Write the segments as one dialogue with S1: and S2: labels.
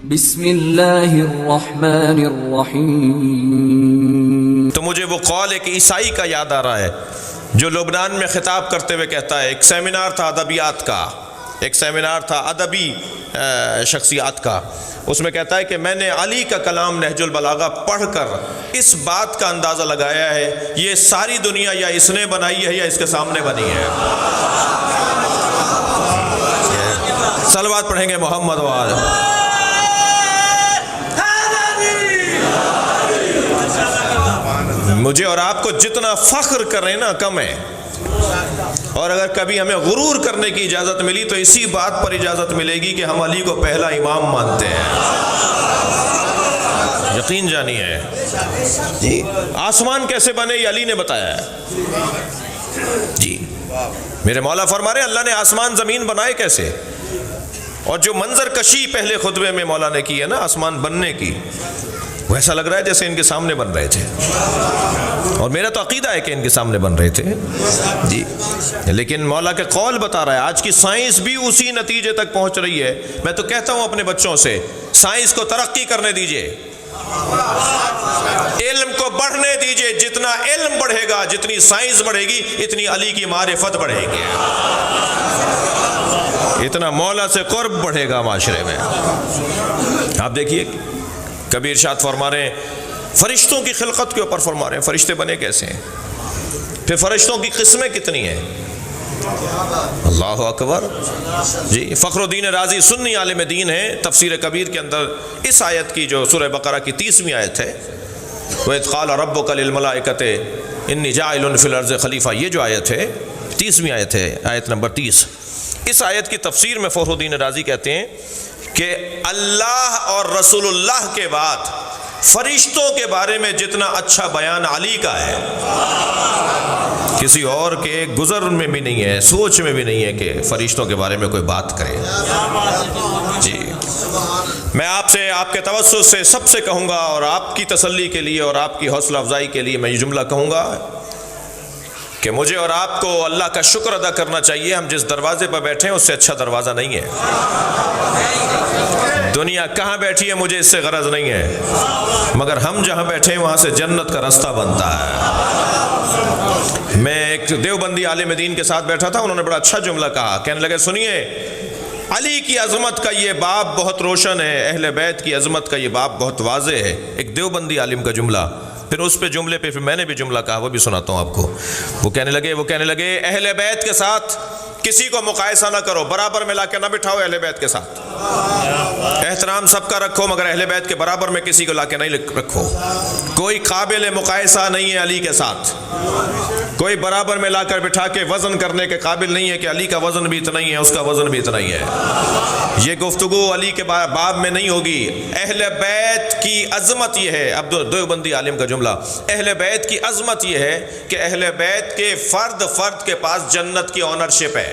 S1: بسم اللہ الرحمن الرحیم۔
S2: تو مجھے وہ قول ایک عیسائی کا یاد آ رہا ہے جو لبنان میں خطاب کرتے ہوئے کہتا ہے، ایک سیمینار تھا ادبیات کا، ایک سیمینار تھا ادبی شخصیات کا، اس میں کہتا ہے کہ میں نے علی کا کلام نہج البلاغہ پڑھ کر اس بات کا اندازہ لگایا ہے یہ ساری دنیا یا اس نے بنائی ہے یا اس کے سامنے بنی ہے۔ صلوات پڑھیں گے محمد وآلہ۔ مجھے اور آپ کو جتنا فخر کریں نا کم ہے، اور اگر کبھی ہمیں غرور کرنے کی اجازت ملی تو اسی بات پر اجازت ملے گی کہ ہم علی کو پہلا امام مانتے ہیں۔ یقین جانیے جی، آسمان کیسے بنے یہ علی نے بتایا ہے جی۔ میرے مولا فرما رہے ہیں اللہ نے آسمان زمین بنائے کیسے، اور جو منظر کشی پہلے خطبے میں مولا نے کی ہے نا آسمان بننے کی، وہ ایسا لگ رہا ہے جیسے ان کے سامنے بن رہے تھے، اور میرا تو عقیدہ ہے کہ ان کے سامنے بن رہے تھے جی، لیکن مولا کے قول بتا رہا ہے۔ آج کی سائنس بھی اسی نتیجے تک پہنچ رہی ہے۔ میں تو کہتا ہوں اپنے بچوں سے، سائنس کو ترقی کرنے دیجئے، علم کو بڑھنے دیجئے۔ جتنا علم بڑھے گا، جتنی سائنس بڑھے گی، اتنی علی کی معرفت بڑھے گی، اتنا مولا سے قرب بڑھے گا معاشرے میں۔ آپ دیکھیے کبھی ارشاد فرما رہے ہیں فرشتوں کی خلقت کے اوپر فرما رہے ہیں فرشتے بنے کیسے ہیں، پھر فرشتوں کی قسمیں کتنی ہیں۔ اللہ اکبر جی۔ فخر الدین رازی سنی عالم دین ہیں، تفسیر کبیر کے اندر اس آیت کی جو سورہ بقرہ کی 30ویں آیت ہے، وَإِذْ قَالَ رَبُّكَ لِلْمَلَائِكَةِ إِنِّي جَاعِلٌ فِي الْأَرْضِ خلیفہ، یہ جو آیت ہے 30ویں آیت ہے، آیت نمبر 30۔ اس آیت کی تفسیر میں فخر الدین رازی کہتے ہیں کہ اللہ اور رسول اللہ کے بعد فرشتوں کے بارے میں جتنا اچھا بیان علی کا ہے، کسی اور کے گزر میں بھی نہیں ہے، سوچ میں بھی نہیں ہے کہ فرشتوں کے بارے میں کوئی بات کرے جی۔ میں آپ سے، آپ کے توسط سے سب سے کہوں گا، اور آپ کی تسلی کے لیے اور آپ کی حوصلہ افزائی کے لیے میں یہ جملہ کہوں گا کہ مجھے اور آپ کو اللہ کا شکر ادا کرنا چاہیے، ہم جس دروازے پر بیٹھے ہیں اس سے اچھا دروازہ نہیں ہے۔ دنیا کہاں بیٹھی ہے مجھے اس سے غرض نہیں ہے، مگر ہم جہاں بیٹھے ہیں وہاں سے جنت کا راستہ بنتا ہے۔ میں ایک دیوبندی عالم دین کے ساتھ بیٹھا تھا، انہوں نے بڑا اچھا جملہ کہا، کہنے لگے سنیے، علی کی عظمت کا یہ باب بہت روشن ہے، اہل بیت کی عظمت کا یہ باب بہت واضح ہے۔ ایک دیوبندی عالم کا جملہ، پھر اس پہ جملے پہ پھر میں نے بھی جملہ کہا، وہ بھی سناتا ہوں آپ کو۔ وہ کہنے لگے اہل بیت کے ساتھ کسی کو مقایسہ نہ کرو، برابر میں لا کے نہ بٹھاؤ اہل بیت کے ساتھ، احترام سب کا رکھو مگر اہل بیت کے برابر میں کسی کو لا کے نہیں رکھو۔ کوئی قابل مقایسہ نہیں ہے علی کے ساتھ، کوئی برابر میں لا کر بٹھا کے وزن کرنے کے قابل نہیں ہے کہ علی کا وزن بھی اتنا ہی ہے، اس کا وزن بھی اتنا ہی ہے۔ یہ گفتگو علی کے باب میں نہیں ہوگی۔ اہل بیت کی عظمت یہ ہے، عبد دیوبندی عالم کا جملہ، اہل بیت کی عظمت یہ ہے کہ اہل بیت کے فرد کے پاس جنت کی اونرشپ ہے۔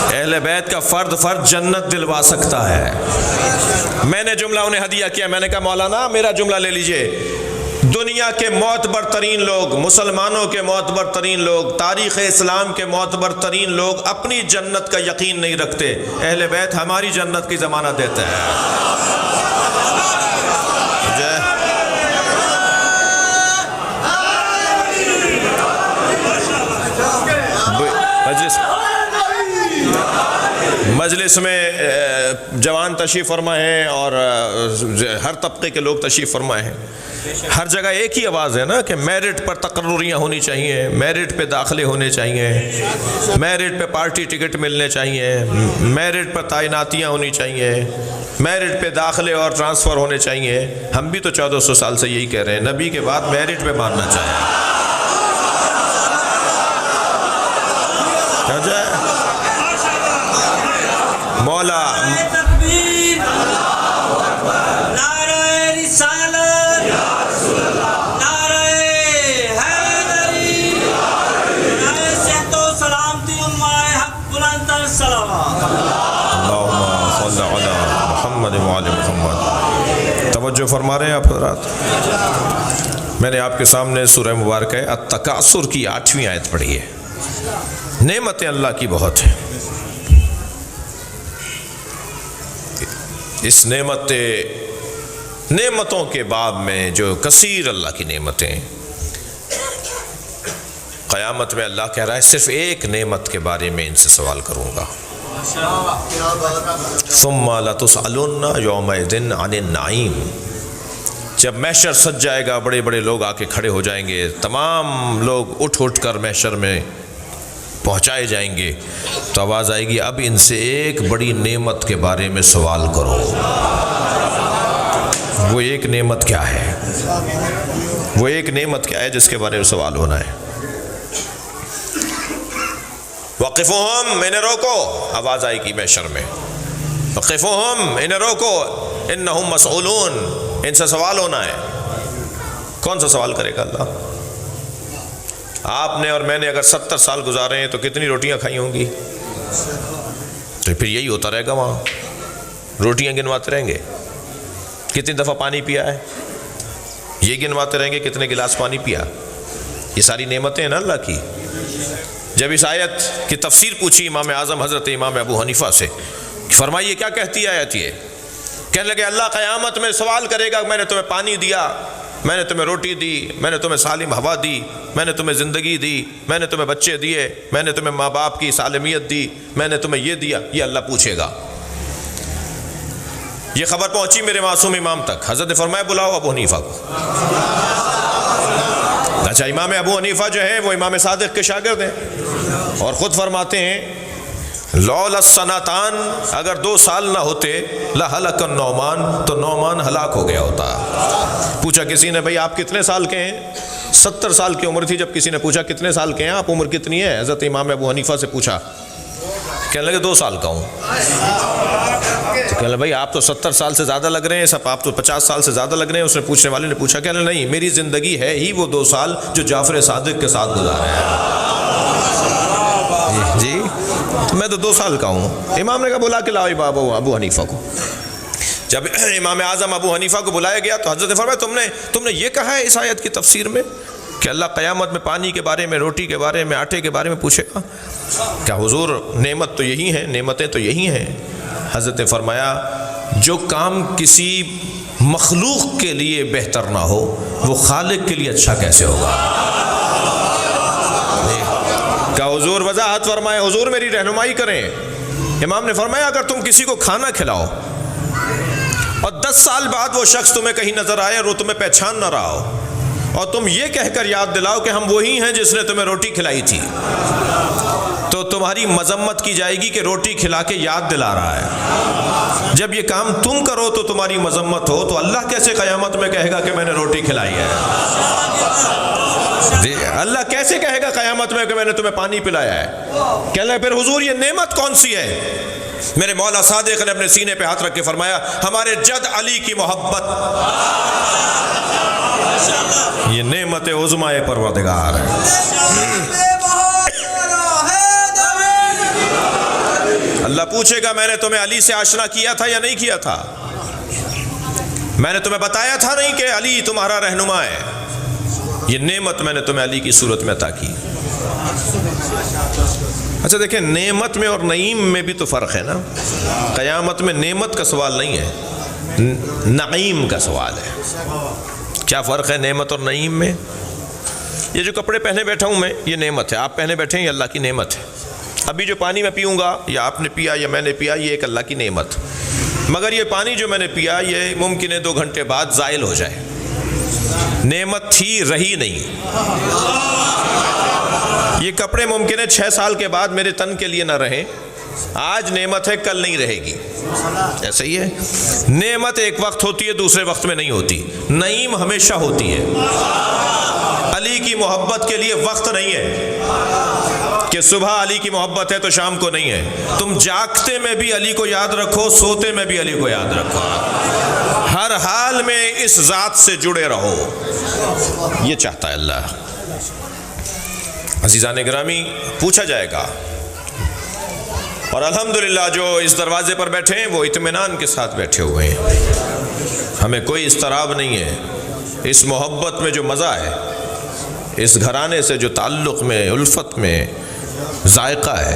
S2: اہل بیت کا فرد جنت دلوا سکتا ہے۔ میں نے جملہ انہیں ہدیہ کیا، میں نے کہا مولانا میرا جملہ لے لیجئے، دنیا کے معتبر ترین لوگ، مسلمانوں کے معتبر ترین لوگ، تاریخ اسلام کے معتبر ترین لوگ اپنی جنت کا یقین نہیں رکھتے، اہل بیت ہماری جنت کی ضمانت دیتے ہیں۔ مجلس میں جوان تشریف فرما ہیں اور ہر طبقے کے لوگ تشریف فرمائے ہیں، ہر جگہ ایک ہی آواز ہے نا کہ میرٹ پر تقرریاں ہونی چاہیے، میرٹ پہ داخلے ہونے چاہیے، میرٹ پہ پارٹی ٹکٹ ملنے چاہیے، میرٹ پر تعیناتیاں ہونی چاہیے، میرٹ پہ داخلے اور ٹرانسفر ہونے چاہیے۔ ہم بھی تو 1400 سال سے یہی کہہ رہے ہیں، نبی کے بعد میرٹ پہ ماننا چاہیے۔ مولا
S3: تکبیر، نعرہ رسالت، نعرہ حیدری، نعرہ صحت و سلامتی، امہ حق بلند الصلوات،
S2: اللہم صلی علی محمد وعلی محمد۔ توجہ فرما رہے ہیں آپ حضرات، میں نے آپ کے سامنے سورہ مبارکہ التکاثر کی 8ویں آیت پڑھی ہے۔ نعمتیں اللہ کی بہت ہیں، اس نعمتوں کے باب میں جو کثیر اللہ کی نعمتیں، قیامت میں اللہ کہہ رہا ہے صرف ایک نعمت کے بارے میں ان سے سوال کروں گا، ثم لتسألن یومئذ عن النعیم۔ جب محشر سج جائے گا، بڑے بڑے لوگ آ کے کھڑے ہو جائیں گے، تمام لوگ اٹھ کر محشر میں پہنچائے جائیں گے، تو آواز آئے گی اب ان سے ایک بڑی نعمت کے بارے میں سوال کرو۔ وہ ایک نعمت کیا ہے؟ وہ ایک نعمت کیا ہے جس کے بارے میں سوال ہونا ہے؟ وقفوہم، انہیں روکو، آواز آئے گی محشر میں، وقفوہم، انہیں روکو، انہم مسئولون، ان سے سوال ہونا ہے۔ کون سا سوال کرے گا اللہ؟ آپ نے اور میں نے اگر 70 سال گزارے ہیں تو کتنی روٹیاں کھائی ہوں گی؟ تو پھر یہی ہوتا رہے گا، وہاں روٹیاں گنواتے رہیں گے، کتنی دفعہ پانی پیا ہے یہ گنواتے رہیں گے، کتنے گلاس پانی پیا۔ یہ ساری نعمتیں ہیں نا اللہ کی۔ جب اس آیت کی تفسیر پوچھی امام اعظم حضرت امام ابو حنیفہ سے، فرمائیے کیا کہتی ہے آیت؟ یہ کہنے لگے اللہ قیامت میں سوال کرے گا میں نے تمہیں پانی دیا، میں نے تمہیں روٹی دی، میں نے تمہیں سالم ہوا دی، میں نے تمہیں زندگی دی، میں نے تمہیں بچے دیے، میں نے تمہیں ماں باپ کی سالمیت دی، میں نے تمہیں یہ دیا۔ یہ اللہ پوچھے گا۔ یہ خبر پہنچی میرے معصوم امام تک، حضرت نے فرمایا بلاؤ ابو حنیفہ کو۔ اچھا، امام ابو حنیفہ جو ہیں وہ امام صادق کے شاگرد ہیں، اور خود فرماتے ہیں لولا السنتان، اگر 2 سال نہ ہوتے لہلک النعمان، تو نعمان ہلاک ہو گیا ہوتا۔ پوچھا کسی نے بھئی آپ کتنے سال کے ہیں؟ 70 سال کی عمر تھی جب کسی نے پوچھا کتنے سال کے ہیں آپ، عمر کتنی ہے؟ حضرت امام ابو حنیفہ سے پوچھا، کہنے لگے 2 سال کا ہوں۔ تو کہنے لگے بھئی آپ تو 70 سال سے زیادہ لگ رہے ہیں، سب آپ تو 50 سال سے زیادہ لگ رہے ہیں۔ اس نے پوچھنے والے نے پوچھا، کہنے لگے نہیں، میری زندگی ہے ہی وہ 2 سال جو جعفر صادق کے ساتھ گزارے ہیں۔ جی میں تو 2 سال کا ہوں۔ امام نے کہا بلا کے لاؤ ابو حنیفہ کو۔ جب امام اعظم ابو حنیفہ کو بلایا گیا تو حضرت نے فرمایا تم نے یہ کہا ہے اس آیت کی تفسیر میں کہ اللہ قیامت میں پانی کے بارے میں، روٹی کے بارے میں، آٹے کے بارے میں پوچھے گا؟ کیا حضور نعمت تو یہی ہیں، نعمتیں تو یہی ہیں۔ حضرت نے فرمایا جو کام کسی مخلوق کے لیے بہتر نہ ہو وہ خالق کے لیے اچھا کیسے ہوگا؟ کیا حضور وضاحت فرمائے، حضور میری رہنمائی کریں۔ امام نے فرمایا اگر تم کسی کو کھانا کھلاؤ اور 10 سال بعد وہ شخص تمہیں کہیں نظر آئے اور وہ تمہیں پہچان نہ رہا ہو، اور تم یہ کہہ کر یاد دلاؤ کہ ہم وہی ہیں جس نے تمہیں روٹی کھلائی تھی، تو تمہاری مذمت کی جائے گی کہ روٹی کھلا کے یاد دلا رہا ہے۔ جب یہ کام تم کرو تو تمہاری مذمت ہو، تو اللہ کیسے قیامت میں کہے گا کہ میں نے روٹی کھلائی ہے؟ اللہ کیسے کہے گا قیامت میں کہ میں نے تمہیں پانی پلایا ہے؟ کہنے لگے پھر حضور یہ نعمت کون سی ہے؟ میرے مولا صادق نے اپنے سینے پہ ہاتھ رکھ کے فرمایا ہمارے جد علی کی محبت، یہ نعمت عظمیٰ پروردگار ہے۔ اللہ پوچھے گا میں نے تمہیں علی سے آشنا کیا تھا یا نہیں کیا تھا؟ میں نے تمہیں بتایا تھا نہیں کہ علی تمہارا رہنما ہے؟ یہ نعمت میں نے تمہیں علی کی صورت میں عطا کی۔ اچھا دیکھیں، نعمت میں اور نعیم میں بھی تو فرق ہے نا۔ قیامت میں نعمت کا سوال نہیں ہے، نعیم کا سوال ہے۔ کیا فرق ہے نعمت اور نعیم میں؟ یہ جو کپڑے پہنے بیٹھا ہوں میں، یہ نعمت ہے۔ آپ پہنے بیٹھے ہیں، یہ اللہ کی نعمت ہے۔ ابھی جو پانی میں پیوں گا، یا آپ نے پیا یا میں نے پیا، یہ ایک اللہ کی نعمت۔ مگر یہ پانی جو میں نے پیا یہ ممکن ہے 2 گھنٹے بعد زائل ہو جائے، نعمت تھی رہی نہیں۔ یہ کپڑے ممکن ہے 6 سال کے بعد میرے تن کے لیے نہ رہیں، آج نعمت ہے کل نہیں رہے گی، ایسا ہی ہے۔ نعمت ایک وقت ہوتی ہے دوسرے وقت میں نہیں ہوتی، نعیم ہمیشہ ہوتی ہے۔ علی کی محبت کے لیے وقت نہیں ہے کہ صبح علی کی محبت ہے تو شام کو نہیں ہے۔ تم جاگتے میں بھی علی کو یاد رکھو، سوتے میں بھی علی کو یاد رکھو، ہر حال میں اس ذات سے جڑے رہو، یہ چاہتا ہے اللہ۔ عزیزان گرامی، پوچھا جائے گا، اور الحمدللہ جو اس دروازے پر بیٹھے ہیں وہ اطمینان کے ساتھ بیٹھے ہوئے ہیں، ہمیں کوئی اضطراب نہیں ہے۔ اس محبت میں جو مزہ ہے، اس گھرانے سے جو تعلق میں، الفت میں ذائقہ ہے،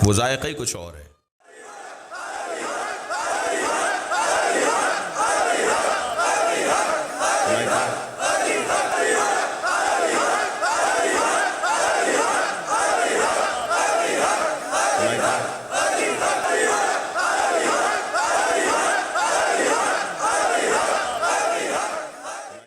S2: وہ ذائقہ ہی کچھ اور ہے۔